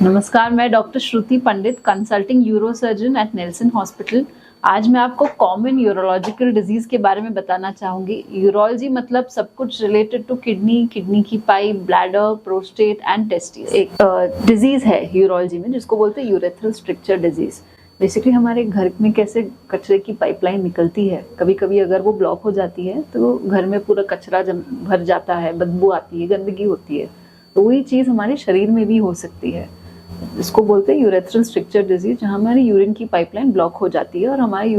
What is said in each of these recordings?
नमस्कार, मैं doctor Shruti Pandit, consulting urosurgeon at Nelson hospital. आज मैं आपको कॉमन यूरोलॉजिकल डिजीज के बारे में बताना चाहूंगी। यूरोलॉजी मतलब सब कुछ रिलेटेड टू किडनी, किडनी की pipe, bladder, prostate and testis. एक डिजीज है यूरोलॉजी में जिसको बोलते हैं यूरेथ्रल स्ट्रक्चर डिजीज। बेसिकली हमारे घर में कैसे कचरे की पाइपलाइन निकलती है, कभी कभी अगर वो ब्लॉक हो जाती है तो घर में पूरा कचरा भर जाता है, बदबू आती है, गंदगी होती है। तो वही चीज़ हमारे शरीर में भी हो सकती है। इसको बोलते हैं यूरेथ्रल स्ट्रक्चर डिजीज, जहाँ हमारी यूरिन की पाइपलाइन ब्लॉक हो जाती है और हमारी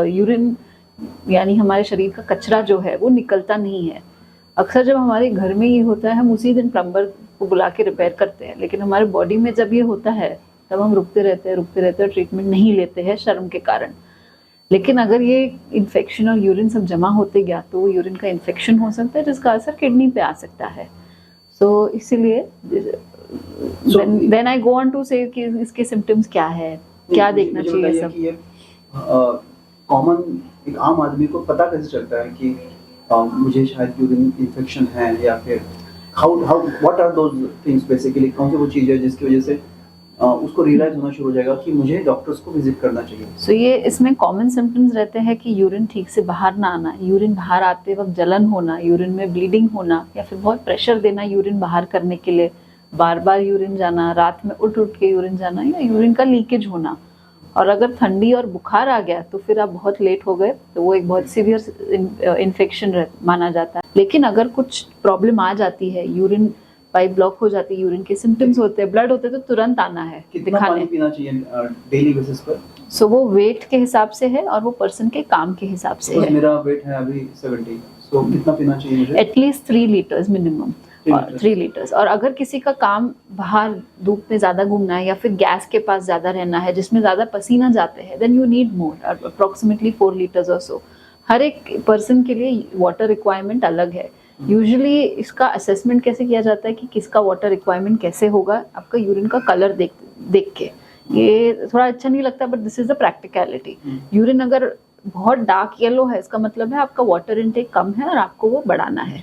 यूरिन यानी हमारे शरीर का कचरा जो है वो निकलता नहीं है। अक्सर जब हमारे घर में ये होता है हम उसी दिन प्लम्बर को बुला के रिपेयर करते हैं, लेकिन हमारे बॉडी में जब ये होता है तब हम रुकते रहते हैं, ट्रीटमेंट नहीं लेते हैं शर्म के कारण। लेकिन अगर ये इन्फेक्शन और यूरिन सब जमा होते गया तो वो यूरिन का इन्फेक्शन हो सकता है जिसका असर किडनी पे आ सकता है। सो इसीलिए then I go on to say कि इसके सिम्टम्स क्या है, क्या देखना चाहिए सब। ये कॉमन एक आम आदमी को पता कैसे चलता है कि मुझे शायद यूरिन इन्फेक्शन है, या फिर what are those things basically, कौन सी वो चीज़ है जिसकी वजह से उसको रियलाइज होना शुरू हो जाएगा कि मुझे डॉक्टर्स को विजिट करना चाहिए। सो ये इसमें कॉमन सिम्टम्स रहते हैं कि यूरिन ठीक से बाहर ना आना, यूरिन बाहर आते वक्त जलन होना, यूरिन में ब्लीडिंग होना, या फिर बहुत प्रेशर देना यूरिन बाहर करने के लिए, बार बार यूरिन जाना, रात में उठ उठ के यूरिन जाना, या यूरिन का लीकेज होना। और अगर ठंडी और बुखार आ गया तो फिर आप बहुत लेट हो गए, तो वो एक बहुत सीवियर इन्फेक्शन माना जाता है। लेकिन अगर कुछ प्रॉब्लम आ जाती है, यूरिन पाइप ब्लॉक हो जाती है, यूरिन के सिम्टम्स होते हैं, ब्लड होते हैं, तो तुरंत आना है कितना पानी पीना चाहिए डेली बेसिस पर? सो वो वेट के हिसाब से है और वो पर्सन के काम के हिसाब से है। मेरा वेट है अभी 70, सो कितना पीना चाहिए मुझे? At least 3 litres minimum, 3 litres. और अगर किसी का काम बाहर धूप में ज्यादा घूमना है या फिर गैस के पास ज्यादा रहना है जिसमें ज्यादा पसीना जाते हैं, then you need more, approximately 4 litres और सो। हर एक पर्सन के लिए वाटर रिक्वायरमेंट अलग है। यूजुअली इसका असेसमेंट कैसे किया जाता है कि किसका वाटर रिक्वायरमेंट कैसे होगा, आपका यूरिन का कलर देख के। ये थोड़ा अच्छा नहीं लगता but this is the practicality. Urine अगर बहुत डार्क येलो है इसका मतलब है आपका वाटर इनटेक कम है और आपको वो बढ़ाना है।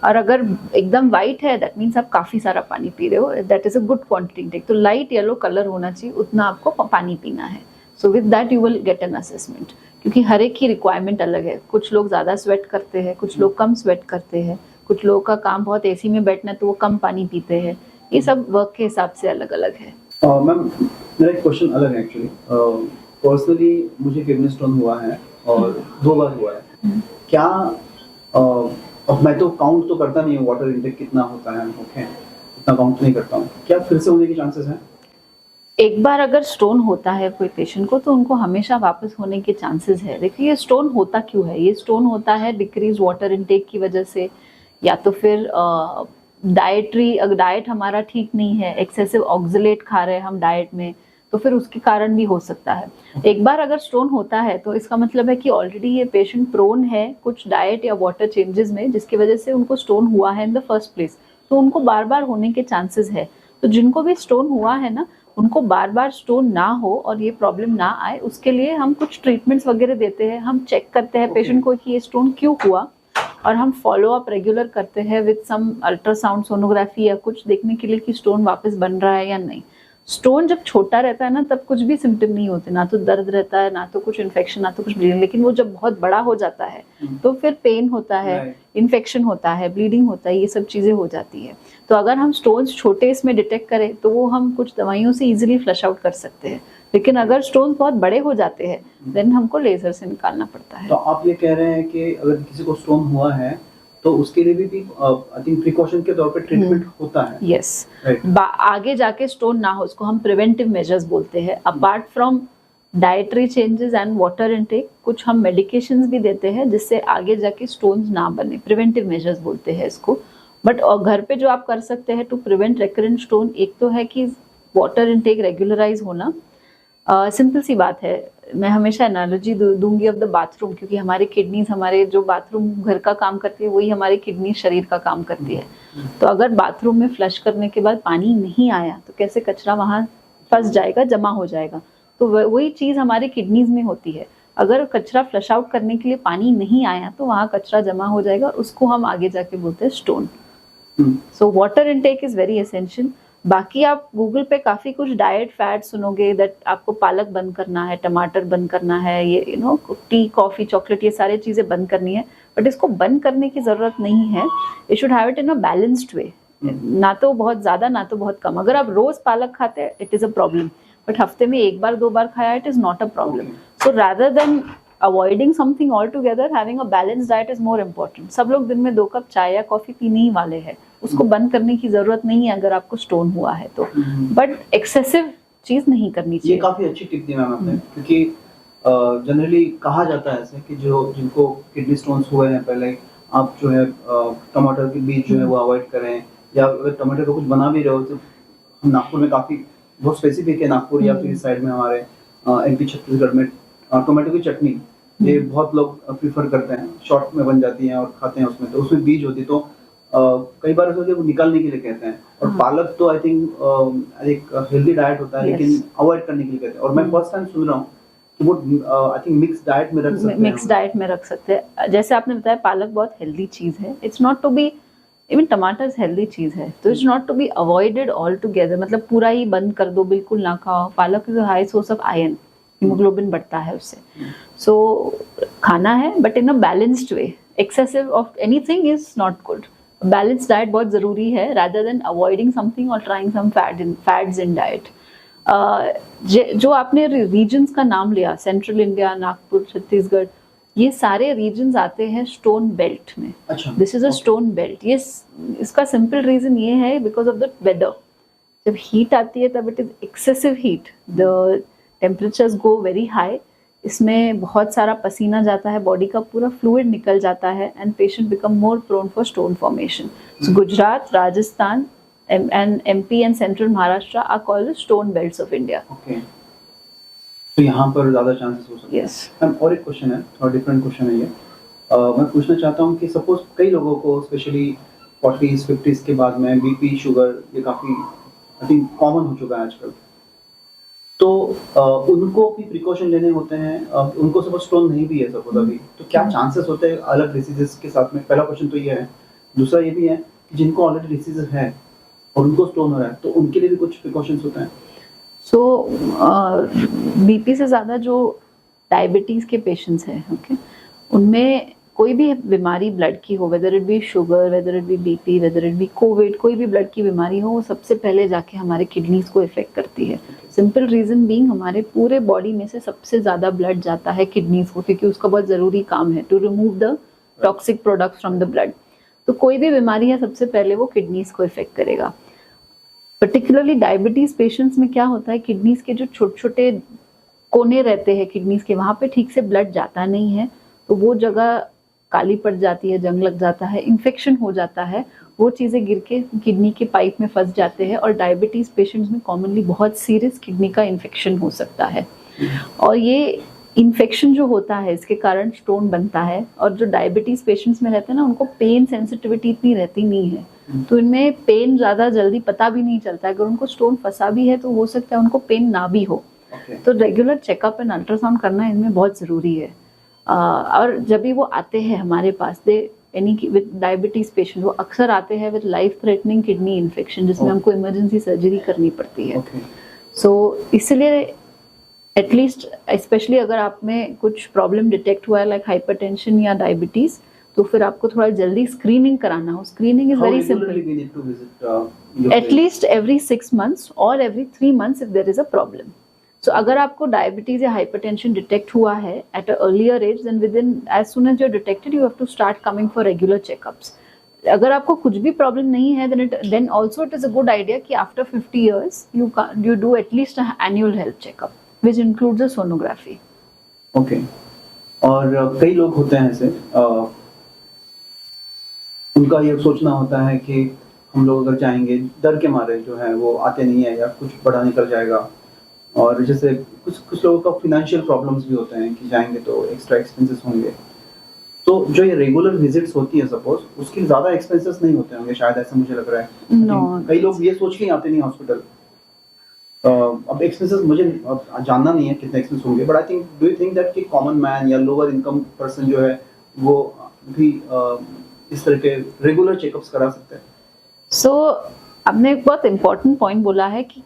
और अगर एकदम वाइट है दैट मीन्स आप काफी सारा पानी पी रहे हो, that is a good quantity intake. तो लाइट येलो कलर होना चाहिए, उतना आपको पानी पीना है। So with that you will get an assessment, क्योंकि हर एक की रिक्वायरमेंट अलग है। कुछ लोग ज्यादा स्वेट करते हैं, कुछ लोग कम स्वेट करते हैं, कुछ लोगों का काम बहुत एसी में बैठना है तो वो कम पानी पीते हैं। ये सब वर्क के हिसाब से अलग अलग है। मैम मेरा एक क्वेश्चन अलग है एक्चुअली। पर्सनली मुझे किडनी स्टोन हुआ है और 2 बार हुआ है। क्या अब मैं तो काउंट तो करता नहीं हूँ वाटर इनटेक कितना होता है, ओके, इतना काउंट नहीं करता हूँ। क्या फिर से होने के चांसेस हैं? एक बार अगर स्टोन होता है कोई पेशेंट को तो उनको हमेशा वापस होने के चांसेस है। देखिए ये स्टोन होता क्यों है? ये स्टोन होता है डिक्रीज वाटर इनटेक की वजह से, या तो फिर डाइट हमारा ठीक नहीं है, एक्सेसिव ऑक्सलेट खा रहे हैं हम डाइट में, तो फिर उसके कारण भी हो सकता है। एक बार अगर स्टोन होता है तो इसका मतलब है कि ऑलरेडी ये पेशेंट प्रोन है कुछ डाइट या वाटर चेंजेस में, जिसकी वजह से उनको स्टोन हुआ है इन द फर्स्ट प्लेस। तो उनको बार बार होने के चांसेस है। तो जिनको भी स्टोन हुआ है ना, उनको बार बार स्टोन ना हो और ये प्रॉब्लम ना आए, उसके लिए हम कुछ ट्रीटमेंट्स वगैरह देते हैं। हम चेक करते हैं पेशेंट को कि ये स्टोन क्यों हुआ, और हम फॉलो अप रेगुलर करते हैं विद सम अल्ट्रासाउंड सोनोग्राफी या कुछ देखने के लिए कि स्टोन वापस बन रहा है या नहीं। स्टोन जब छोटा रहता है ना तब कुछ भी सिम्टम नहीं होते, ना तो दर्द रहता है, ना तो कुछ इन्फेक्शन, ना तो कुछ ब्लीडिंग। लेकिन वो जब बहुत बड़ा हो जाता है तो फिर पेन होता है, इन्फेक्शन होता है, ब्लीडिंग होता है, ये सब चीजें हो जाती है। तो अगर हम स्टोन्स छोटे इसमें डिटेक्ट करें तो वो हम कुछ दवाइयों से इजीली फ्लश आउट कर सकते हैं। लेकिन अगर स्टोन्स बहुत बड़े हो जाते हैं देन हमको लेजर से निकालना पड़ता है। तो आप ये कह रहे हैं कि अगर किसी को स्टोन हुआ है तो उसके लिए भी आई थिंक प्रिकॉशन के तौर पे ट्रीटमेंट होता है। यस, आगे जाके स्टोन ना हो, उसको हम प्रिवेंटिव मेजर्स बोलते हैं। Apart from dietary changes and water intake, कुछ हम मेडिकेशंस भी देते हैं जिससे आगे जाके स्टोन्स ना बने, प्रिवेंटिव मेजर्स बोलते हैं इसको। बट घर पे जो आप कर सकते हैं टू प्रिवेंट रिकरेंट स्टोन, एक तो है कि वाटर इनटेक रेगुलराइज होना। सिंपल सी बात है, मैं हमेशा एनालॉजी दूंगी ऑफ द बाथरूम, क्योंकि हमारे किडनीज, हमारे जो बाथरूम घर का काम करती है वही हमारी किडनी शरीर का काम करती है। तो अगर बाथरूम में फ्लश करने के बाद पानी नहीं आया तो कैसे कचरा वहाँ फंस जाएगा, जमा हो जाएगा। तो वही चीज हमारे किडनीज में होती है। अगर कचरा फ्लश आउट करने के लिए पानी नहीं आया तो वहाँ कचरा जमा हो जाएगा और उसको हम आगे जाके बोलते हैं stone. So water intake is very essential. बाकी आप गूगल पे काफ़ी कुछ डाइट फैट सुनोगे दैट आपको पालक बंद करना है, टमाटर बंद करना है, ये टी कॉफ़ी चॉकलेट ये सारी चीज़ें बंद करनी है, बट इसको बंद करने की ज़रूरत नहीं है। You should have it in a balanced way, ना तो बहुत ज़्यादा ना तो बहुत कम। अगर आप रोज़ पालक खाते हैं it is a problem, but हफ्ते में एक बार 2 बार खाया it is not a problem. So rather than avoiding something all together, having a balance diet is more important. सब लोग दिन में 2 कप चाय या कॉफ़ी पीने ही वाले हैं, उसको बंद करने की जरूरत नहीं है अगर आपको स्टोन हुआ है तो, बट एक्सेसिव चीज नहीं करनी ये चाहिए। काफी अच्छी टिप दी मैम आपने, क्योंकि जनरली कहा जाता है ऐसे कि जो जिनको किडनी स्टोन्स हुए हैं पहले, आप जो है टमाटर के बीज जो है वो अवॉइड करें, या अगर टमाटर का कुछ बना भी रहे हो तो हम नागपुर में काफी बहुत स्पेसिफिक है, नागपुर या फिर इस साइड में हमारे एमपी छत्तीसगढ़ में टोमेटो की चटनी ये बहुत लोग प्रीफर करते हैं, शॉर्ट में बन जाती है और खाते हैं उसमें, तो उसमें बीज होती है, तो कई बार ऐसा होता है वो निकालने के लिए कहते हैं। और पालक तो आई थिंक एक हेल्दी डाइट होता है, लेकिन अवॉइड करने के लिए कहते हैं। और मैं फर्स्ट टाइम सुन रहा हूँ कि वो आई थिंक मिक्स डाइट में रख सकते हैं, मिक्स डाइट में रख सकते हैं। जैसे आपने बताया पालक बहुत हेल्दी चीज है, it's not to be, even टमाटर हेल्दी चीज है, तो it's not to be avoided altogether, मतलब पूरा ही बंद कर दो, बिल्कुल ना खाओ। पालक is a high source of iron, haemoglobin बढ़ता है उससे। सो खाना है but in a balanced way, excessive of anything is not good. Balance diet बहुत जरूरी है, rather than avoiding something or trying some fads in diet। जो आपने रीजन्स का नाम लिया, सेंट्रल इंडिया, नागपुर, छत्तीसगढ़, ये सारे रीजन्स आते हैं स्टोन बेल्ट में। अच्छा, this is a stone belt. ये इसका सिंपल रीजन ये है बिकॉज ऑफ द वेदर। जब हीट आती है तब it is excessive heat, the temperatures go very high, इसमें बहुत सारा पसीना जाता है, बॉडी का पूरा फ्लूइड निकल जाता है, and patient become more prone for stone formation. So Gujarat, Rajasthan and MP and central Maharashtra are called the stone belts of India। Okay, तो यहाँ पर ज्यादा चांसेस हो सकते हैं। Yes। मैम और एक क्वेश्चन है, थोड़ा डिफरेंट क्वेश्चन है ये। मैं पूछना चाहता हूँ कि सपोज कई लोगों को स्पेशली 40s 50s के बाद में बीपी शुगर ये काफी आई थिंक कॉमन हो चुका है आजकल, तो उनको भी प्रिकॉशन लेने होते हैं। उनको सपोज स्टोन नहीं भी है सपोज अभी, तो क्या चांसेस होते हैं अलग डिसीजेस के साथ में? पहला क्वेश्चन तो ये है। दूसरा ये भी है कि जिनको ऑलरेडी डिसीजेस है और उनको स्टोन हो रहा है, तो उनके लिए भी कुछ प्रिकॉशंस होते हैं? सो बीपी से ज़्यादा जो डायबिटीज़ के पेशेंट्स हैं, ओके, उनमें कोई भी बीमारी ब्लड की हो, whether it be sugar, whether it be BP, whether it be Covid, कोई भी ब्लड की बीमारी हो, वो सबसे पहले जाके हमारे किडनीज को इफेक्ट करती है। सिंपल रीजन बीइंग हमारे पूरे बॉडी में से सबसे ज़्यादा ब्लड जाता है किडनीज को, क्योंकि उसका बहुत ज़रूरी काम है to remove the toxic products from the blood. तो कोई भी बीमारी है सबसे पहले वो किडनीज को इफेक्ट करेगा। पर्टिकुलरली डायबिटीज पेशेंट्स में क्या होता है, किडनीज के जो छोटे छोटे कोने रहते हैं किडनीज के, वहाँ पे ठीक से ब्लड जाता नहीं है, तो वो जगह काली पड़ जाती है, जंग लग जाता है, इन्फेक्शन हो जाता है, वो चीज़ें गिर के किडनी के पाइप में फंस जाते हैं, और डायबिटीज पेशेंट्स में कॉमनली बहुत सीरियस किडनी का इन्फेक्शन हो सकता है। और ये इन्फेक्शन जो होता है इसके कारण स्टोन बनता है। और जो डायबिटीज पेशेंट्स में रहते हैं ना, उनको पेन सेंसिटिविटी इतनी रहती नहीं है, तो इनमें पेन ज़्यादा जल्दी पता भी नहीं चलता। अगर उनको स्टोन फंसा भी है तो हो सकता है उनको पेन ना भी हो। तो रेगुलर चेकअप एंड अल्ट्रासाउंड करना इनमें बहुत ज़रूरी है। और जब भी वो आते हैं हमारे पास, दे यानी कि विद डायबिटीज़ पेशेंट, वो अक्सर आते हैं with life threatening kidney infection, जिसमें हमको इमरजेंसी सर्जरी करनी पड़ती है। सो इसलिए एटलीस्ट स्पेशली अगर आप में कुछ प्रॉब्लम डिटेक्ट हुआ है लाइक हाइपरटेंशन या डायबिटीज़, तो फिर आपको थोड़ा जल्दी स्क्रीनिंग कराना हो। Screening is very simple, at least every 6 months और every 3 months if there is a problem. So अगर आपको डायबिटीज या हाइपरटेंशन डिटेक्ट हुआ है at a earlier age, then within as soon as you are detected you have to start coming for regular checkups. अगर आपको कुछ भी problem नहीं है, then also it is a good idea कि after 50 years you do at least an annual health checkup which includes a sonography। Okay, और कई लोग होते हैं ऐसे, उनका ये सोचना होता है कि हम लोग अगर जाएंगे, डर के मारे जो है वो आते नहीं है, या कुछ बड़ा निकल जाएगा। और जैसे कुछ लोगों का फिनेंशियल प्रॉब्लम्स भी होते हैं कि जाएंगे तो एक्स्ट्रा एक्सपेंसेस होंगे, तो जो ये रेगुलर विजिट्स होती है सपोज, उसके ज्यादा एक्सपेंसेस नहीं होते होंगे शायद, ऐसा मुझे लग रहा है। No, कई लोग ये सोच के ही आते नहीं हॉस्पिटल। अब एक्सपेंसेस मुझे जानना नहीं है कितने एक्सपेंस होंगे, but I think, do you think that कि कॉमन मैन या लोअर इनकम पर्सन जो है वो भी इस तरह के रेगुलर चेकअप्स करा सकते हैं? सो आपने एक बहुत इम्पोर्टेंट पॉइंट बोला है कि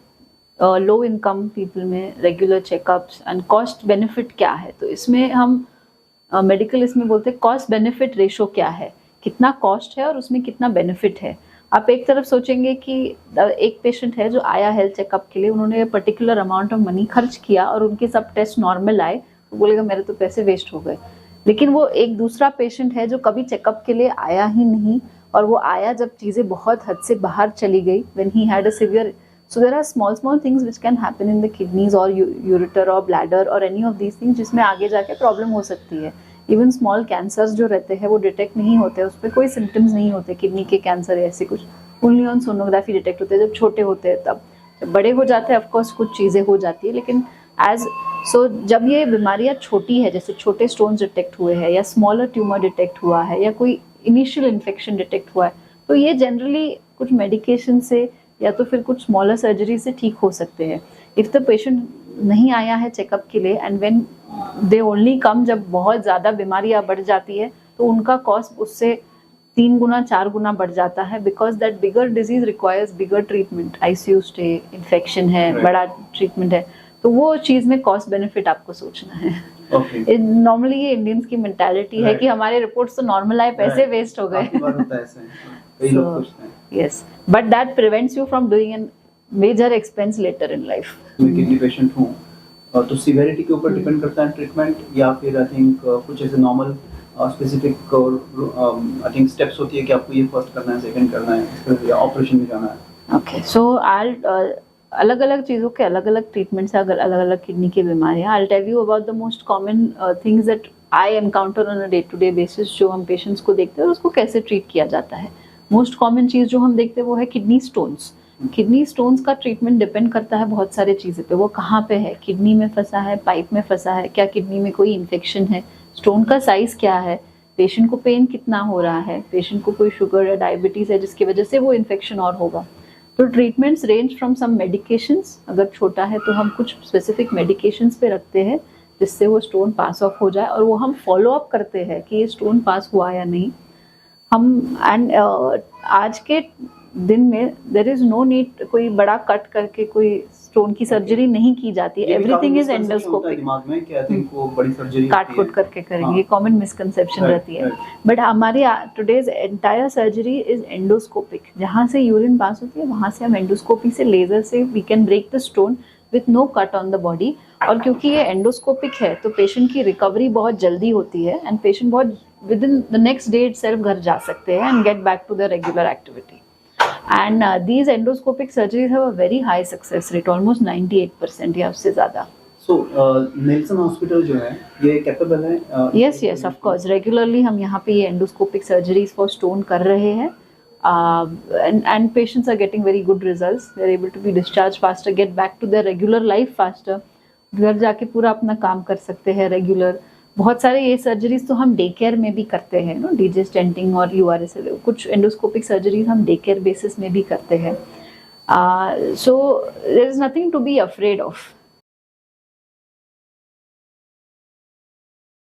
लो इनकम पीपल में regular checkups and cost benefit क्या है। तो इसमें हम मेडिकल इसमें बोलते हैं कॉस्ट बेनिफिट रेशो क्या है, कितना कॉस्ट है और उसमें कितना बेनिफिट है। आप एक तरफ सोचेंगे कि एक पेशेंट है जो आया हेल्थ चेकअप के लिए, उन्होंने पर्टिकुलर अमाउंट ऑफ मनी खर्च किया और उनके सब टेस्ट नॉर्मल आए, तो बोलेगा मेरे तो पैसे वेस्ट हो गए। लेकिन वो एक दूसरा पेशेंट है जो कभी चेकअप के लिए आया ही नहीं, और वो आया जब चीज़ें बहुत हद से बाहर चली गई, when he had a severe, so there are small things which can happen in the kidneys और यूरेटर और ब्लैडर और एनी ऑफ दीज थिंग्स, जिसमें आगे जाके प्रॉब्लम हो सकती है। इवन स्मॉल कैंसर्स जो रहते हैं वो डिटेक्ट नहीं होते, उस पर कोई सिम्टम्स नहीं होते, किडनी के कैंसर है ऐसे कुछ, ओनली ऑन सोनोग्राफी डिटेक्ट होते हैं जब छोटे होते हैं। तब जब बड़े हो जाते हैं ऑफकोर्स कुछ चीज़ें हो जाती है, लेकिन जब ये बीमारियाँ छोटी है, जैसे छोटे स्टोन्स डिटेक्ट हुए हैं या स्मॉलर ट्यूमर डिटेक्ट हुआ है या कोई इनिशियल इन्फेक्शन डिटेक्ट हुआ है, तो ये जनरली कुछ मेडिकेशन से या तो फिर कुछ स्मॉलर सर्जरी से ठीक हो सकते हैं। इफ़ द पेशेंट नहीं आया है चेकअप के लिए and when they only come, जब बहुत ज़्यादा बीमारियाँ बढ़ जाती है तो उनका कॉस्ट उससे 3 गुना 4 गुना बढ़ जाता है, because that bigger disease requires bigger treatment, ICU stay, infection है, बड़ा ट्रीटमेंट है, तो वो चीज़ में कॉस्ट बेनिफिट आपको सोचना है। नॉर्मली ये इंडियंस की मेंटालिटी है कि हमारे रिपोर्ट्स तो नॉर्मल आए, पैसे वेस्ट हो गए। Yes, but that prevents you from doing an major expense later in life. मैं किडनी पेशेंट हूँ, तो सीवेरिटी के ऊपर डिपेंड करता है ट्रीटमेंट, या फिर आई थिंक कुछ ऐसे normal specific I think steps होती है कि आपको ये फर्स्ट करना है, सेकंड करना है, या ऑपरेशन में जाना है। ओके, सो अलग अलग चीज़ों के अलग अलग ट्रीटमेंट्स है, अगर अलग अलग किडनी की बीमारियाँ। I will tell you about the most common things that I encounter on a day to day basis, जो हम पेशेंट्स को देखते हैं और उसको कैसे ट्रीट किया जाता है। मोस्ट कॉमन चीज़ जो हम देखते हैं वो है किडनी स्टोन्स। किडनी स्टोन्स का ट्रीटमेंट डिपेंड करता है बहुत सारे चीज़ें पे, वो कहाँ पे है, किडनी में फंसा है, पाइप में फंसा है, क्या किडनी में कोई इन्फेक्शन है, स्टोन का साइज़ क्या है, पेशेंट को पेन कितना हो रहा है, पेशेंट को कोई शुगर या डायबिटीज़ है जिसकी वजह से वो इन्फेक्शन और होगा। तो treatments range from some medications, अगर छोटा है तो हम कुछ स्पेसिफिक मेडिकेशंस पे रखते हैं जिससे वो स्टोन पास ऑफ हो जाए, और वो हम फॉलो अप करते हैं कि ये स्टोन पास हुआ या नहीं। हम आज के दिन में देयर इज नो नीड कोई बड़ा कट करके कोई स्टोन की सर्जरी नहीं की जाती है, एवरीथिंग इज एंडोस्कोपिक। दिमाग में कि आई थिंक वो बड़ी सर्जरी काट कुट करके करेंगे, कॉमन मिसकंसेप्शन रहती है, बट हमारी today's entire surgery is endoscopic. जहाँ से यूरिन पास होती है वहाँ से हम एंडोस्कोपी से, लेजर से we can break the stone with no cut on the body. और क्योंकि ये एंडोस्कोपिक है तो पेशेंट की रिकवरी बहुत जल्दी होती है एंड पेशेंट बहुत within the next day itself घर जा सकते हैं and get back to the regular activity. And these endoscopic surgeries have a very high success rate, almost 98% या उससे ज़्यादा। So नेल्सन हॉस्पिटल जो है ये कैपेबल है? Yes, yes, of course. Regularly हम यहाँ पे ये endoscopic surgeries for stone कर रहे हैं, and patients are getting very good results. They are able to be discharged faster, get back to their regular life faster. घर जाके पूरा अपना काम कर सकते हैं रेगुलर। बहुत सारे ये सर्जरीज तो हम डे केयर में भी करते हैं, नो, डीजे स्टेंटिंग और यूआरएसएल, कुछ एंडोस्कोपिक सर्जरीज हम डे केयर बेसिस में भी करते हैं। So there is nothing to be afraid of.